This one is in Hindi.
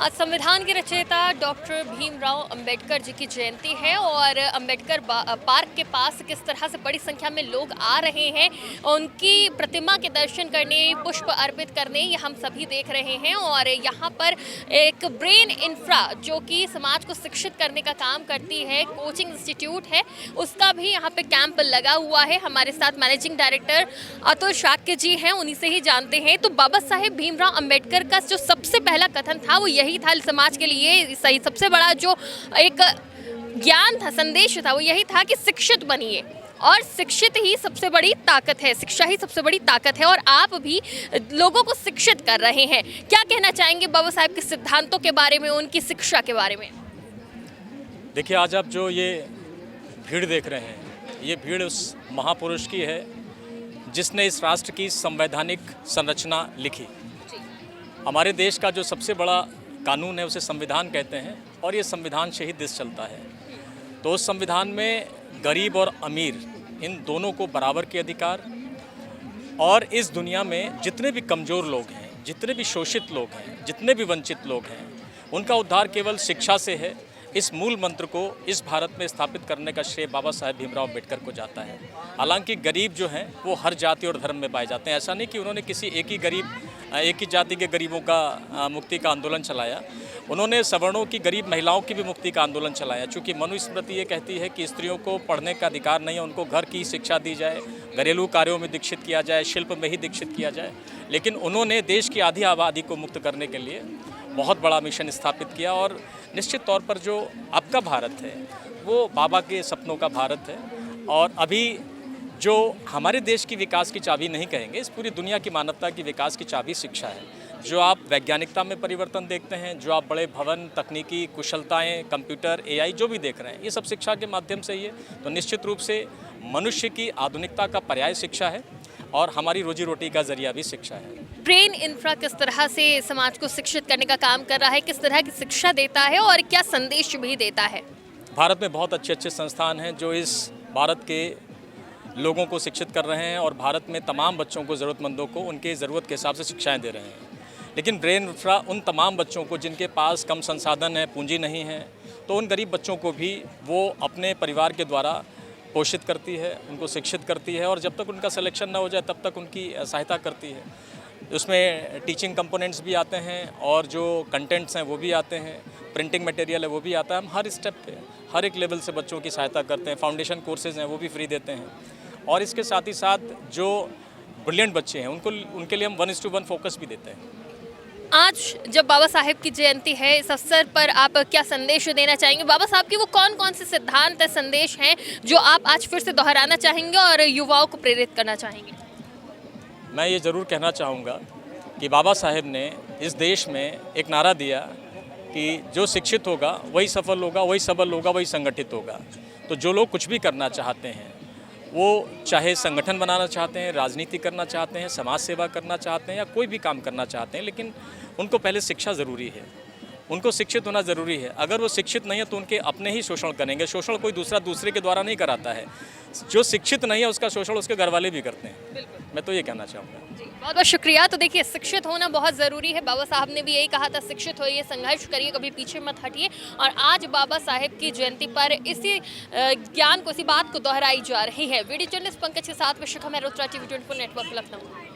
आज संविधान के रचयिता डॉक्टर भीमराव अंबेडकर जी की जयंती है और अंबेडकर पार्क के पास किस तरह से बड़ी संख्या में लोग आ रहे हैं उनकी प्रतिमा के दर्शन करने, पुष्प अर्पित करने, ये हम सभी देख रहे हैं। और यहाँ पर एक ब्रेन इंफ्रा जो कि समाज को शिक्षित करने का काम करती है, कोचिंग इंस्टीट्यूट है, उसका भी यहाँ पे कैंप लगा हुआ है। हमारे साथ मैनेजिंग डायरेक्टर अतुल शाक्य जी हैं, उन्हीं से ही जानते हैं। तो बाबा साहेब भीमराव अंबेडकर का जो सबसे पहला कथन था वो यही था, समाज के लिए सही सबसे बड़ा जो एक ज्ञान था, संदेश था, वो यही था कि शिक्षित बनिए और शिक्षित ही सबसे बड़ी ताकत है, शिक्षा ही सबसे बड़ी ताकत है। और आप भी लोगों को शिक्षित कर रहे हैं। क्या कहना चाहेंगे बाबा साहेब के सिद्धांतों के बारे में, उनकी शिक्षा के बारे में? देखिए, आज आप जो ये भीड़ देख रहे हैं, ये भीड़ उस महापुरुष की है जिसने इस राष्ट्र की संवैधानिक संरचना लिखी। हमारे देश का जो सबसे बड़ा कानून है उसे संविधान कहते हैं और ये संविधान से ही देश चलता है। तो उस संविधान में गरीब और अमीर इन दोनों को बराबर के अधिकार, और इस दुनिया में जितने भी कमज़ोर लोग हैं, जितने भी शोषित लोग हैं, जितने भी वंचित लोग हैं, उनका उद्धार केवल शिक्षा से है। इस मूल मंत्र को इस भारत में स्थापित करने का श्रेय बाबा साहेब भीमराव अम्बेडकर को जाता है। हालांकि गरीब जो हैं वो हर जाति और धर्म में पाए जाते हैं। ऐसा नहीं कि उन्होंने किसी एक ही जाति के गरीबों का मुक्ति का आंदोलन चलाया, उन्होंने सवर्णों की, गरीब महिलाओं की भी मुक्ति का आंदोलन चलाया। चूँकि मनुस्मृति ये कहती है कि स्त्रियों को पढ़ने का अधिकार नहीं है, उनको घर की शिक्षा दी जाए, घरेलू कार्यों में दीक्षित किया जाए, शिल्प में ही दीक्षित किया जाए। लेकिन उन्होंने देश की आधी आबादी को मुक्त करने के लिए बहुत बड़ा मिशन स्थापित किया। और निश्चित तौर पर जो अब का भारत है वो बाबा के सपनों का भारत है। और अभी जो हमारे देश की विकास की चाबी नहीं कहेंगे, इस पूरी दुनिया की मानवता की विकास की चाबी शिक्षा है। जो आप वैज्ञानिकता में परिवर्तन देखते हैं, जो आप बड़े भवन, तकनीकी कुशलताएं, कंप्यूटर, एआई जो भी देख रहे हैं, ये सब शिक्षा के माध्यम से ही है। तो निश्चित रूप से मनुष्य की आधुनिकता का पर्याय शिक्षा है और हमारी रोजी रोटी का जरिया भी शिक्षा है। ब्रेन इंफ्रा किस तरह से समाज को शिक्षित करने का काम कर रहा है, किस तरह की शिक्षा देता है और क्या संदेश भी देता है? भारत में बहुत अच्छे अच्छे संस्थान हैं जो इस भारत के लोगों को शिक्षित कर रहे हैं और भारत में तमाम बच्चों को, ज़रूरतमंदों को उनके ज़रूरत के हिसाब से शिक्षाएं दे रहे हैं। लेकिन ब्रेन इंफ्रा उन तमाम बच्चों को जिनके पास कम संसाधन है, पूंजी नहीं है, तो उन गरीब बच्चों को भी वो अपने परिवार के द्वारा पोषित करती है, उनको शिक्षित करती है और जब तक उनका सिलेक्शन ना हो जाए तब तक उनकी सहायता करती है। उसमें टीचिंग कंपोनेंट्स भी आते हैं और जो कंटेंट्स हैं वो भी आते हैं, प्रिंटिंग मटेरियल है वो भी आता है। हम हर स्टेप पे, हर एक लेवल से बच्चों की सहायता करते हैं। फाउंडेशन कोर्सेज़ हैं वो भी फ्री देते हैं। और इसके साथ ही साथ जो ब्रिलियंट बच्चे हैं उनके लिए हम 1:1 फोकस भी देते हैं। आज जब बाबा साहेब की जयंती है, इस अवसर पर आप क्या संदेश देना चाहेंगे? बाबा साहब के वो कौन कौन से सिद्धांत, संदेश हैं जो आप आज फिर से दोहराना चाहेंगे और युवाओं को प्रेरित करना चाहेंगे? मैं ये ज़रूर कहना चाहूँगा कि बाबा साहेब ने इस देश में एक नारा दिया कि जो शिक्षित होगा वही सफल होगा, वही सबल होगा, वही संगठित होगा। तो जो लोग कुछ भी करना चाहते हैं, वो चाहे संगठन बनाना चाहते हैं, राजनीति करना चाहते हैं, समाज सेवा करना चाहते हैं या कोई भी काम करना चाहते हैं, लेकिन उनको पहले शिक्षा ज़रूरी है, उनको शिक्षित होना ज़रूरी है। अगर वो शिक्षित नहीं है तो उनके अपने ही शोषण करेंगे। शोषण कोई दूसरे के द्वारा नहीं कराता है। जो शिक्षित नहीं है उसका शोषण उसके घर वाले भी करते हैं। मैं तो ये कहना चाहूँगा। बहुत बहुत शुक्रिया। तो देखिए, शिक्षित होना बहुत ज़रूरी है। बाबा साहब ने भी यही कहा था, शिक्षित होइए, संघर्ष करिए, कभी पीछे मत हटिए। और आज बाबा साहेब की जयंती पर इसी ज्ञान को, इसी बात को दोहराई जा रही है। वीडियो जर्नलिस्ट पंकज के साथ विश्वकर्मा टीवी 24 नेटवर्क, लखनऊ।